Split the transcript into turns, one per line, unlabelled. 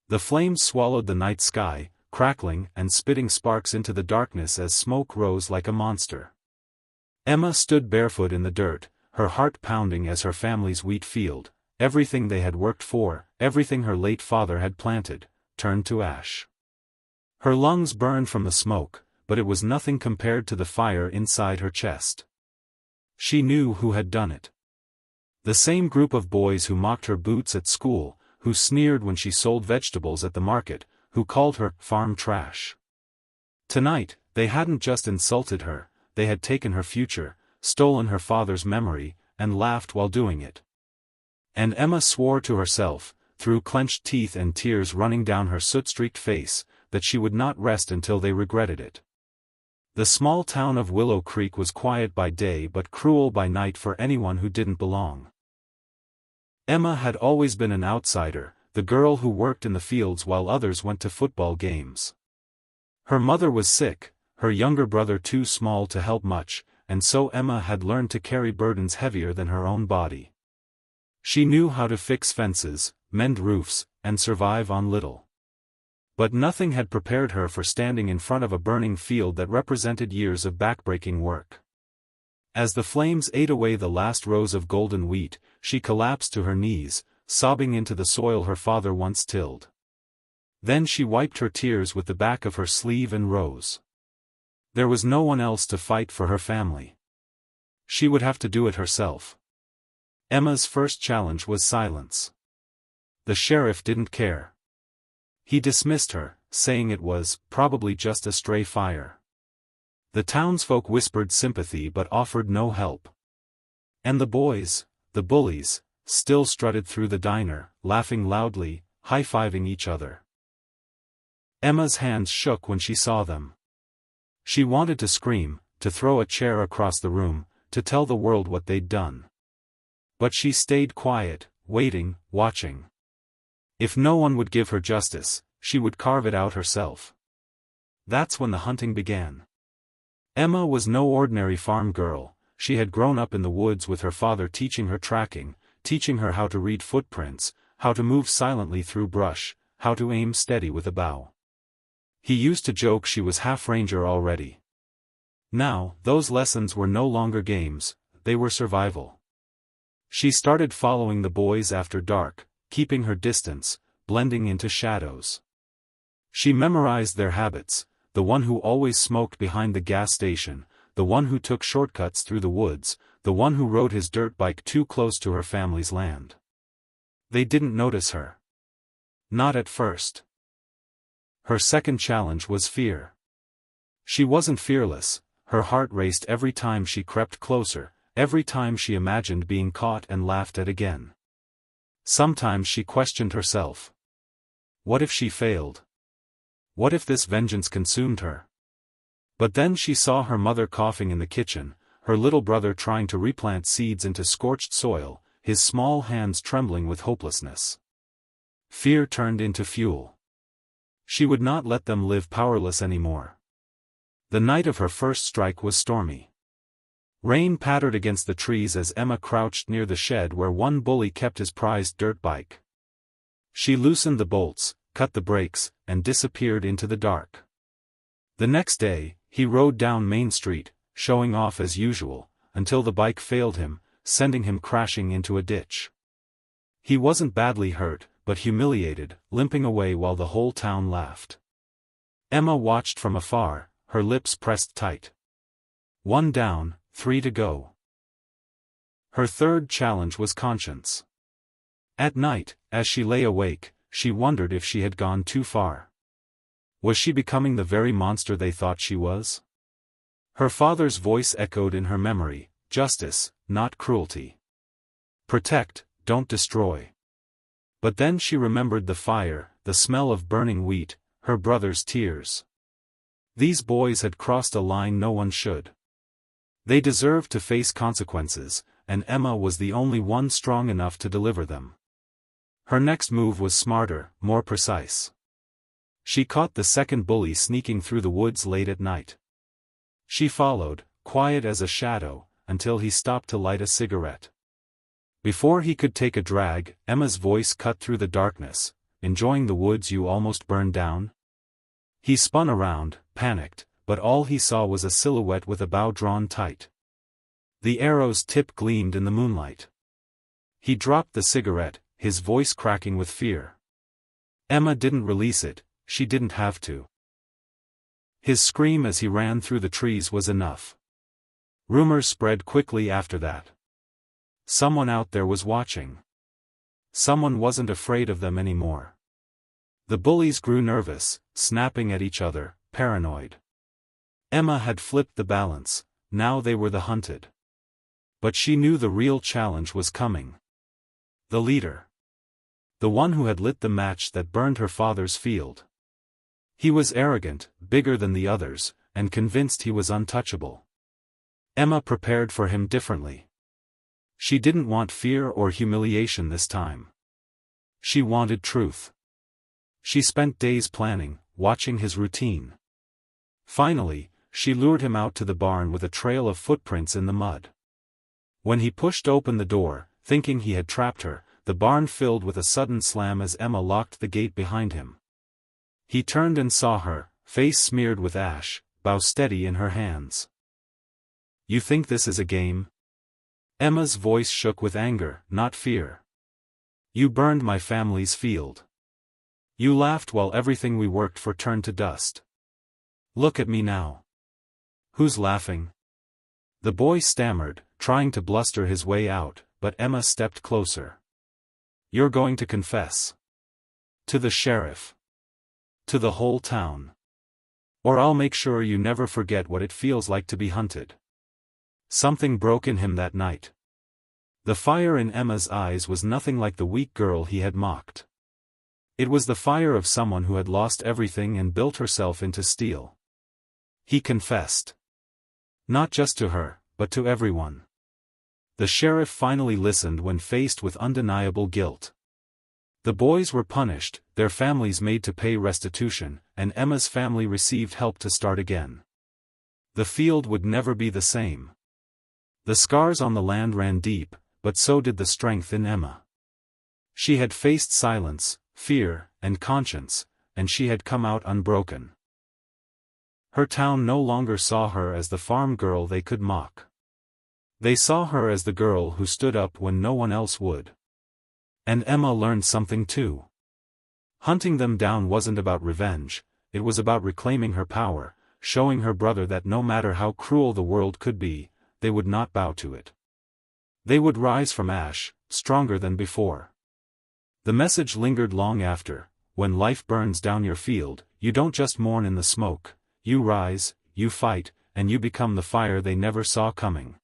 The flames swallowed the night sky, crackling and spitting sparks into the darkness as smoke rose like a monster. Emma stood barefoot in the dirt, her heart pounding as her family's wheat field, everything they had worked for, everything her late father had planted, turned to ash. Her lungs burned from the smoke, but it was nothing compared to the fire inside her chest. She knew who had done it. The same group of boys who mocked her boots at school, who sneered when she sold vegetables at the market, who called her farm trash. Tonight, they hadn't just insulted her, they had taken her future, stolen her father's memory, and laughed while doing it. And Emma swore to herself, through clenched teeth and tears running down her soot-streaked face, that she would not rest until they regretted it. The small town of Willow Creek was quiet by day but cruel by night for anyone who didn't belong. Emma had always been an outsider, the girl who worked in the fields while others went to football games. Her mother was sick, her younger brother too small to help much, and so Emma had learned to carry burdens heavier than her own body. She knew how to fix fences, mend roofs, and survive on little. But nothing had prepared her for standing in front of a burning field that represented years of backbreaking work. As the flames ate away the last rows of golden wheat, she collapsed to her knees, sobbing into the soil her father once tilled. Then she wiped her tears with the back of her sleeve and rose. There was no one else to fight for her family. She would have to do it herself. Emma's first challenge was silence. The sheriff didn't care. He dismissed her, saying it was probably just a stray fire. The townsfolk whispered sympathy but offered no help. And the boys, the bullies, still strutted through the diner, laughing loudly, high-fiving each other. Emma's hands shook when she saw them. She wanted to scream, to throw a chair across the room, to tell the world what they'd done. But she stayed quiet, waiting, watching. If no one would give her justice, she would carve it out herself. That's when the hunting began. Emma was no ordinary farm girl, she had grown up in the woods with her father teaching her tracking, teaching her how to read footprints, how to move silently through brush, how to aim steady with a bow. He used to joke she was half-ranger already. Now, those lessons were no longer games, they were survival. She started following the boys after dark, keeping her distance, blending into shadows. She memorized their habits, the one who always smoked behind the gas station, the one who took shortcuts through the woods, the one who rode his dirt bike too close to her family's land. They didn't notice her. Not at first. Her second challenge was fear. She wasn't fearless, her heart raced every time she crept closer, every time she imagined being caught and laughed at again. Sometimes she questioned herself. What if she failed? What if this vengeance consumed her? But then she saw her mother coughing in the kitchen, her little brother trying to replant seeds into scorched soil, his small hands trembling with hopelessness. Fear turned into fuel. She would not let them live powerless anymore. The night of her first strike was stormy. Rain pattered against the trees as Emma crouched near the shed where one bully kept his prized dirt bike. She loosened the bolts, cut the brakes, and disappeared into the dark. The next day, he rode down Main Street, showing off as usual, until the bike failed him, sending him crashing into a ditch. He wasn't badly hurt, but humiliated, limping away while the whole town laughed. Emma watched from afar, her lips pressed tight. 1 down, 3 to go. Her third challenge was conscience. At night, as she lay awake, she wondered if she had gone too far. Was she becoming the very monster they thought she was? Her father's voice echoed in her memory, justice, not cruelty. Protect, don't destroy. But then she remembered the fire, the smell of burning wheat, her brother's tears. These boys had crossed a line no one should. They deserved to face consequences, and Emma was the only one strong enough to deliver them. Her next move was smarter, more precise. She caught the second bully sneaking through the woods late at night. She followed, quiet as a shadow, until he stopped to light a cigarette. Before he could take a drag, Emma's voice cut through the darkness. enjoying the woods you almost burned down?" He spun around, panicked, but all he saw was a silhouette with a bow drawn tight. The arrow's tip gleamed in the moonlight. He dropped the cigarette, his voice cracking with fear. Emma didn't release it, she didn't have to. His scream as he ran through the trees was enough. Rumors spread quickly after that. Someone out there was watching. Someone wasn't afraid of them anymore. The bullies grew nervous, snapping at each other, paranoid. Emma had flipped the balance, now they were the hunted. But she knew the real challenge was coming. The leader. The one who had lit the match that burned her father's field. He was arrogant, bigger than the others, and convinced he was untouchable. Emma prepared for him differently. She didn't want fear or humiliation this time. She wanted truth. She spent days planning, watching his routine. Finally, she lured him out to the barn with a trail of footprints in the mud. When he pushed open the door, thinking he had trapped her, the barn filled with a sudden slam as Emma locked the gate behind him. He turned and saw her, face smeared with ash, bow steady in her hands. "You think this is a game?" Emma's voice shook with anger, not fear. "You burned my family's field. You laughed while everything we worked for turned to dust. Look at me now." "Who's laughing?" The boy stammered, trying to bluster his way out, but Emma stepped closer. "You're going to confess. To the sheriff. To the whole town. Or I'll make sure you never forget what it feels like to be hunted." Something broke in him that night. The fire in Emma's eyes was nothing like the weak girl he had mocked. It was the fire of someone who had lost everything and built herself into steel. He confessed. Not just to her, but to everyone. The sheriff finally listened when faced with undeniable guilt. The boys were punished, their families made to pay restitution, and Emma's family received help to start again. The field would never be the same. The scars on the land ran deep, but so did the strength in Emma. She had faced silence, fear, and conscience, and she had come out unbroken. Her town no longer saw her as the farm girl they could mock. They saw her as the girl who stood up when no one else would. And Emma learned something too. Hunting them down wasn't about revenge, it was about reclaiming her power, showing her brother that no matter how cruel the world could be, they would not bow to it. They would rise from ash, stronger than before. The message lingered long after. When life burns down your field, you don't just mourn in the smoke, you rise, you fight, and you become the fire they never saw coming.